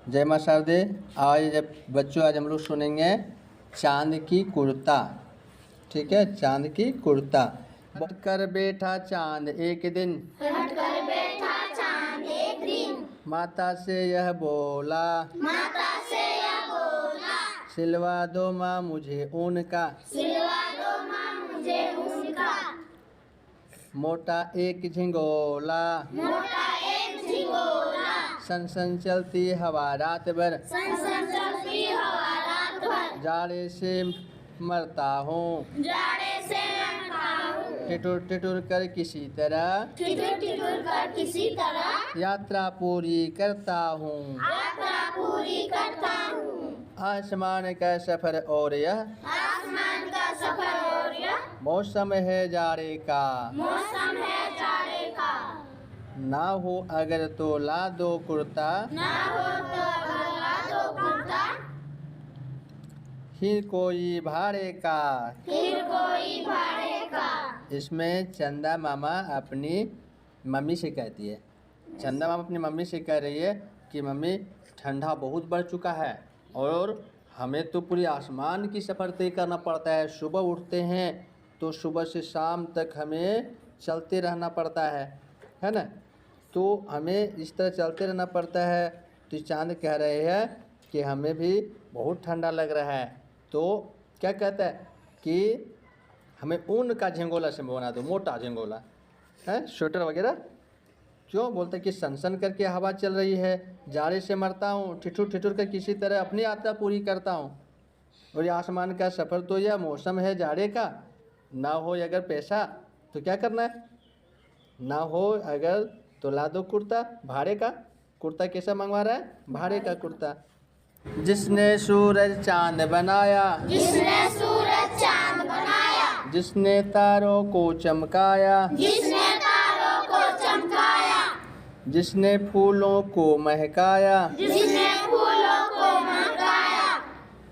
जय मां शारदे। आज बच्चों आज हम लोग सुनेंगे चांद की कुर्ता। ठीक है, चांद की कुर्ता। बैठ कर बैठा चांद एक दिन, बैठ कर बैठा चांद एक दिन, माता से यह बोला, माता से यह बोला, सिलवा दो माँ मुझे ऊन का, सिलवा दो माँ मुझे ऊन का, मोटा एक झिंगोला, मोटा एक झिंगोला, सन सन चलती हवा रात भर, सन सन चलती हवा रात भर, जाड़े से मरता हूँ, जाड़े से मरता हूँ, टिटुर टिटुर कर किसी तरह, ठिठुर ठिठुर कर किसी तरह यात्रा पूरी करता हूँ। यात्रा पूरी करता हूँ। आसमान का सफर और यह आसमान का सफर और यह मौसम है जाड़े का, मौसम है जाड़े का, ना हो अगर तो ला दो कुर्ता, ना हो तो ला दो कुर्ता, फिर कोई भाड़े का। फिर कोई भाड़े का। इसमें चंदा मामा अपनी मम्मी से कहती है, चंदा मामा अपनी मम्मी से कह रही है कि मम्मी ठंडा बहुत बढ़ चुका है और हमें तो पूरी आसमान की सफ़र तय करना पड़ता है। सुबह उठते हैं तो सुबह से शाम तक हमें चलते रहना पड़ता है ना। तो हमें इस तरह चलते रहना पड़ता है। तो चांद कह रहे हैं कि हमें भी बहुत ठंडा लग रहा है। तो क्या कहता है कि हमें ऊन का झंगोला से बना दो, मोटा झंगोला है, स्वेटर वगैरह। क्यों बोलते कि सनसन करके हवा चल रही है, जाड़े से मरता हूँ, ठिठुर ठिठुर कर किसी तरह अपनी यात्रा पूरी करता हूँ। और ये आसमान का सफ़र तो यह मौसम है जाड़े का, ना हो अगर पैसा तो क्या करना है, ना हो अगर तो ला दो कुर्ता भाड़े का। कुर्ता कैसा मंगवा रहा है, भाड़े का कुर्ता। जिसने सूरज चांद बनाया, जिसने सूरज चांद बनाया, जिसने तारों को चमकाया, जिसने तारों को चमकाया, जिसने फूलों को महकाया, जिसने फूलों को महकाया,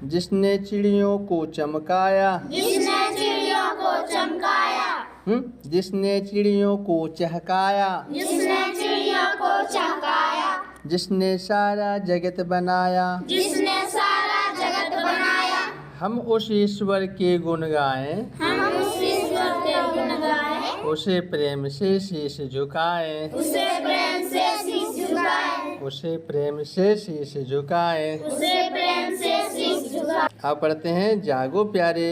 जिसने चिड़ियों को चमकाया, जिसने चिड़ियों को चमकाया, जिसने चिड़ियों को चहकाया, जिसने चिड़ियों को चहकाया, जिसने सारा जगत बनाया, जिसने सारा जगत बनाया, हम उस ईश्वर के गुण गाएं, हम उस ईश्वर के गुण गाएं, उसे प्रेम से शीश झुकाएं, उसे प्रेम से शीश झुकाएं, उसे प्रेम से शीश झुकाएं। उसे प्रेम से शीश झुकाएं। आप पढ़ते हैं, जागो प्यारे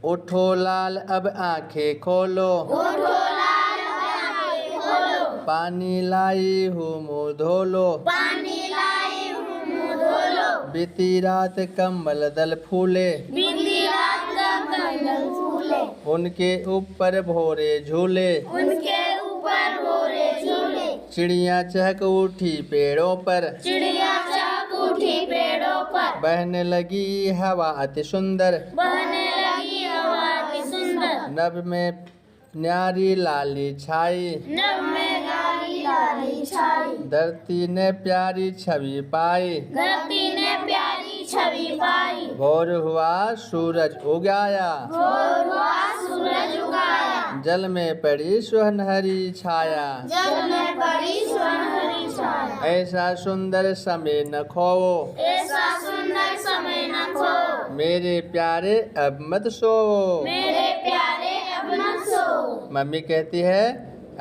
उठो लाल अब आंखें खोलो, उठो लाल आंखें खोलो, पानी लाई हूँ मुँह धोलो, पानी लाई हूँ मुँह धोलो, बीती रात कमल दल फूले, बीती रात कमल फूले, उनके ऊपर भोरे झूले, उनके ऊपर भोरे झूले, चिड़िया चहक उठी पेड़ों पर, चिड़िया चहक उठी पेड़ों पर, बहने लगी हवा अति सुंदर, बहने लगी हवा की सुंदर, नभ में न्यारी लाली छाई, नभ में गाली लाली छाई, धरती ने प्यारी छवि पाई, धरती ने प्यारी छवि पाई, भोर हुआ सूरज उगाया, भोर हुआ सूरज उगाया, जल में पड़ी सुनहरी छाया, जल में पड़ी सुनहरी छाया, ऐसा सुंदर समय न खोओ, ऐसा सुंदर समय न खो, मेरे प्यारे अब मत सोओ। मेरे प्यारे अब मत सो। मम्मी कहती है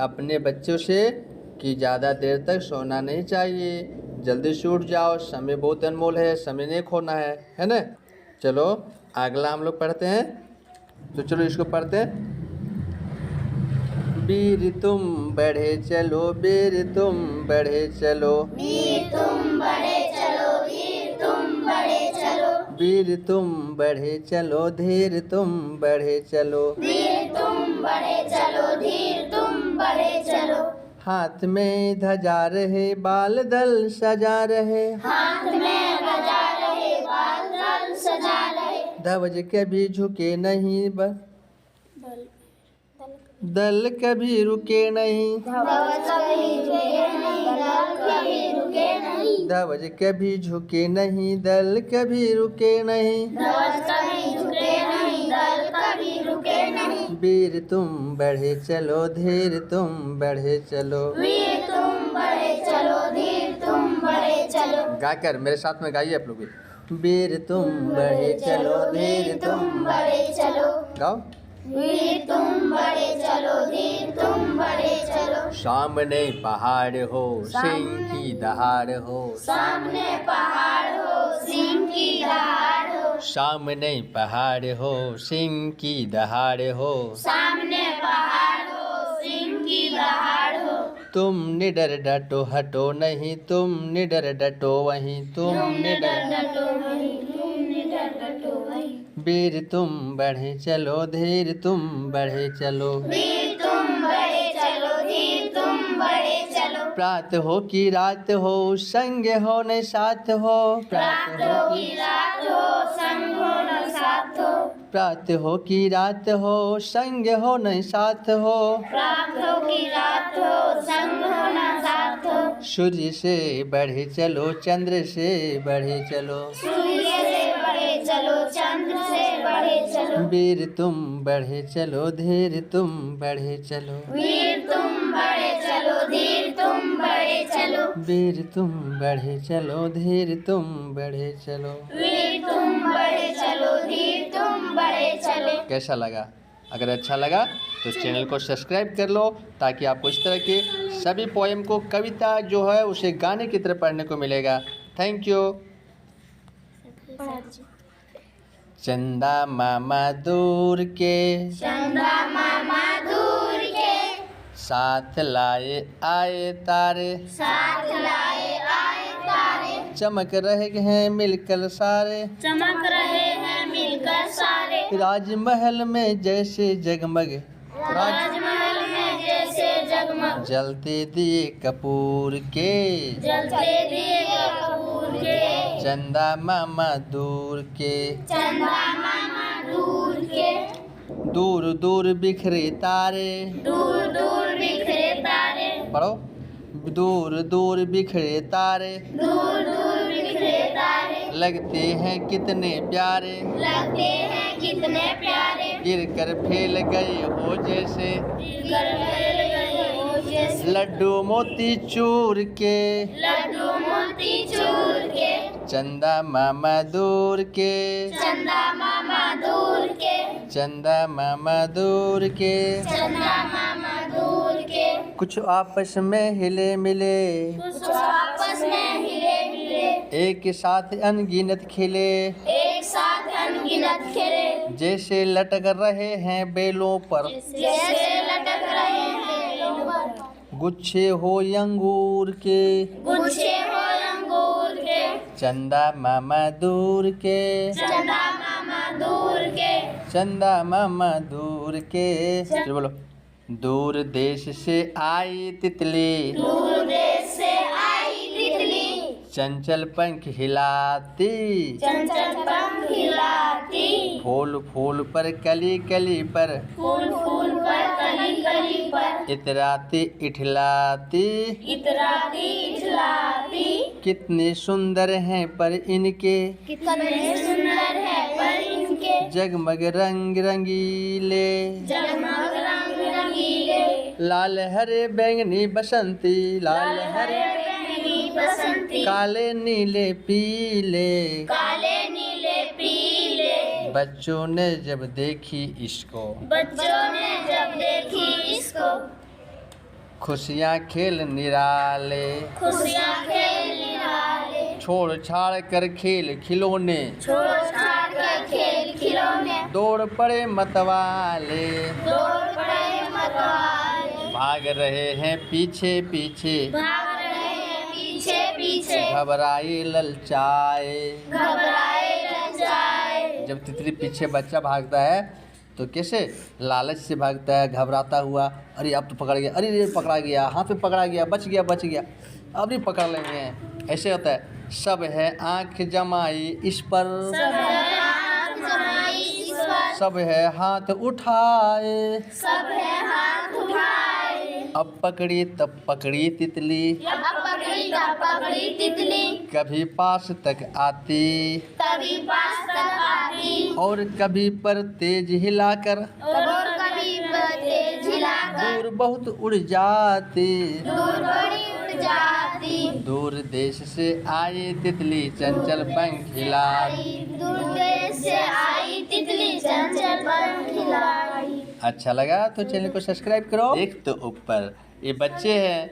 अपने बच्चों से कि ज़्यादा देर तक सोना नहीं चाहिए, जल्दी से उठ जाओ, समय बहुत अनमोल है, समय नहीं खोना है ना। चलो अगला हम लोग पढ़ते हैं, तो चलो इसको पढ़ते हैं। वीर तुम बढ़े चलो, वीर तुम बढ़े चलो, वीर तुम बढ़े चलो, वीर तुम बढ़े चलो, वीर तुम बढ़े चलो, धीर तुम बढ़े चलो, वीर तुम बढ़े चलो, धीर तुम बढ़े चलो, हाथ में ध्वजा रहे बाल दल सजा रहे, हाथ में बजा रहे बाल दल सजा रहे, ध्वज कभी झुके नहीं दल कभी रुके नहीं, ध्वज कभी रुके नहीं, दल कभी रुके नहीं, ध्वज कभी झुके नहीं, दल कभी रुके नहीं, ध्वज कभी झुके नहीं, दल कभी रुके नहीं, वीर तुम बढ़े चलो, धीर तुम बढ़े चलो, वीर तुम बढ़े चलो, धीर तुम बढ़े चलो गाकर मेरे साथ में गाइए आप लोग भी। वीर तुम बढ़े चलो धीर तुम बड़े चलो गाओ। वीर तुम बड़े चलो धीर तुम बड़े चलो सामने पहाड़ हो सिंह की दहाड़ हो सामने पहाड़ हो सिंह की दहाड़ हो सामने पहाड़ हो सिंह की दहाड़ हो सामने पहाड़ हो सिंह की दहाड़ हो तुम निडर डटो हटो नहीं तुम निडर डटो वहीं तुम निडर डटो वही तुम निडर डटो वही वीर तुम बढ़े चलो धीर तुम बढ़े चलो वीर तुम बड़े चलो धीर तुम बड़े चलो प्रात हो कि रात हो संग हो न साथ हो रात हो की रात हो संग हो न साथ हो प्रात हो कि रात हो संग हो न साथ हो प्रात हो की रात हो संग हो न साथ हो सूर्य से बढ़े चलो चंद्र से बढ़े चलो सूर्य से बढ़े चलो चंद्र से बढ़े चलो वीर तुम बढ़े चलो धीर तुम बढ़े चलो वीर तुम बड़े चलो धीर तुम बड़े चलो वीर तुम बढ़े चलो धीर तुम बढ़े चलो। वीर तुम बड़े चलो धीर तुम बड़े चलो कैसा लगा? अगर अच्छा लगा तो चैनल को सब्सक्राइब कर लो ताकि आपको इस तरह के सभी पोएम को कविता जो है उसे गाने की तरह पढ़ने को मिलेगा। Thank you. चंदा मामा दूर के चंदा मामा दूर के साथ लाए आए तारे साथ लाए आए तारे चमक रहे हैं मिलकर सारे चमक रहे हैं मिलकर सारे राजमहल में जैसे जगमग राजमहल में जैसे जगमग जलते दिए कपूर के जलते दिए कपूर के चंदा मामा दूर के चंदा मामा दूर के दूर दूर बिखरे तारे दूर दूर बिखरे तारे पढ़ो दूर दूर बिखरे तारे दूर दूर बिखरे तारे लगते हैं कितने प्यारे लगते हैं कितने प्यारे गिर कर फैल गए हो जैसे गिर फैल गए हो जैसे लड्डू मोती चूर के लड्डू मोती चूर के चंदा मामा दूर के चंदा मामा दूर के चंदा मामा दूर के चंदा मामा दूर के कुछ आपस में हिले मिले कुछ आपस में हिले मिले एक साथ अनगिनत खिले एक साथ अनगिनत खेले जैसे लटक रहे हैं बेलों पर जैसे लटक रहे हैं लोग गुच्छे हो अंगूर के गुच्छे हो अंगूर के चंदा मामा दूर के चंदा मामा दूर के चंदा मामा दूर के चलो बोलो दूर देश से आई तितली दूर देश से आई तितली चंचल पंख हिलाती चंचल पंख हिलाती फूल फूल पर कली कली पर फूल फूल पर कली कली पर इतराती इठलाती इतराती इठलाती कितने सुंदर हैं पर इनके कितने सुंदर है पर इनके जगमग रंग रंगीले जगमग रंग रंगीले लाल हरे बैंगनी बसंती लाल हरे बैंगनी बसंती काले नीले पीले काले नीले पीले बच्चों ने जब देखी इसको बच्चों ने जब देखी इसको खुशियाँ खेल निराले खुशियाँ खेल निराले छोड़ छाड़ कर खेल खिलौने छोड़ छाड़ कर खेल खिलौने दौड़ पड़े मतवाले दौड़ पड़े मतवाले भाग रहे हैं पीछे पीछे भाग रहे हैं पीछे पीछे घबराए ललचाए घबराए लजाए जब तितली पीछे बच्चा भागता है तो कैसे लालच से भागता है घबराता हुआ अरे अब तो पकड़ गया अरे ये पकड़ा गया हाथ पे पकड़ा गया बच गया अब भी पकड़ लेंगे ऐसे होता है सब है आंख जमाई इस पर सब है हाथ जमाई इस पर सब है हाथ उठाए सब है हाथ उठाए अब पकड़ी तब पकड़ी तितली अब पकड़ी तब पकड़ी तितली कभी पास तक आती कभी पास तक आती और कभी पर तेज हिलाकर और कभी तेज हिलाकर दूर बहुत उड़ जाती दूर बड़ी उड़ जाती दूर देश से आई तितली चंचल पंख हिलाई। दूर देश से आई तितली चंचल पंख हिलाई। अच्छा लगा तो चैनल को सब्सक्राइब करो। देख तो ऊपर, ये बच्चे हैं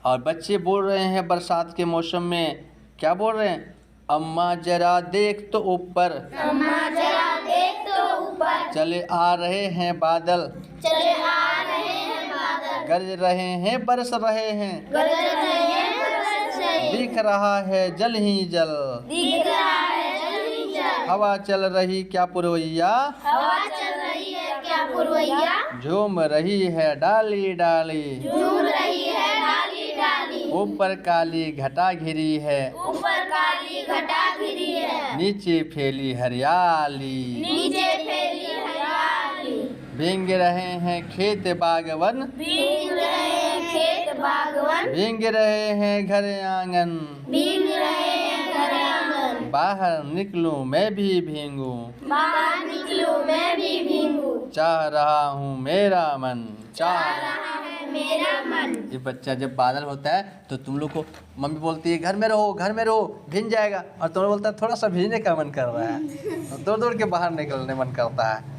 और बच्चे बोल रहे हैं बरसात के मौसम में, क्या बोल रहे हैं? अम्मा जरा देख तो ऊपर, अम्मा जरा देख तो ऊपर, चले आ रहे हैं बादल, चले आ रहे हैं बादल, गरज रहे हैं बरस रहे हैं, गरज रहे हैं बरस रहे हैं, दिख रहा है जल ही जल, दिख रहा है जल ही जल, हवा चल रही क्या पुरवैया, हवा चल रही है क्या पुरवैया, झूम रही है डाली डाली, झूम रही है डाली डाली, ऊपर काली घटा घिरी है, ऊपर काली घटा घिरी है, नीचे फैली हरियाली, नीचे फैली हरियाली, भींग रहे हैं खेत बागवन, भीग रहे हैं खेत बागवन, भींग रहे हैं घर आंगन, भीग रहे हैं घर आंगन, बाहर निकलूं मैं भी भींगूं, बाहर निकलूं मैं भी भीगूं, चाह रहा हूँ मेरा मन, चाह रहा है मेरा मन। ये बच्चा जब बादल होता है तो तुम लोग को मम्मी बोलती है घर में रहो भीग जाएगा, और तुम लोग बोलता है थोड़ा सा भीगने का मन कर रहा है, दौड़ दौड़ के बाहर निकलने मन करता है।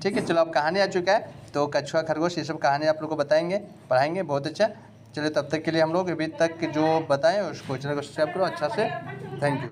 ठीक है, चलो अब कहानी आ चुका है, तो कछुआ खरगोश ये सब कहानी आप लोग को बताएंगे, पढ़ाएंगे, बहुत अच्छा। चलिए तब तक के लिए हम लोग अभी तक जो बताएं उसको चैनल को सब्सक्राइब करो अच्छा से। Thank you.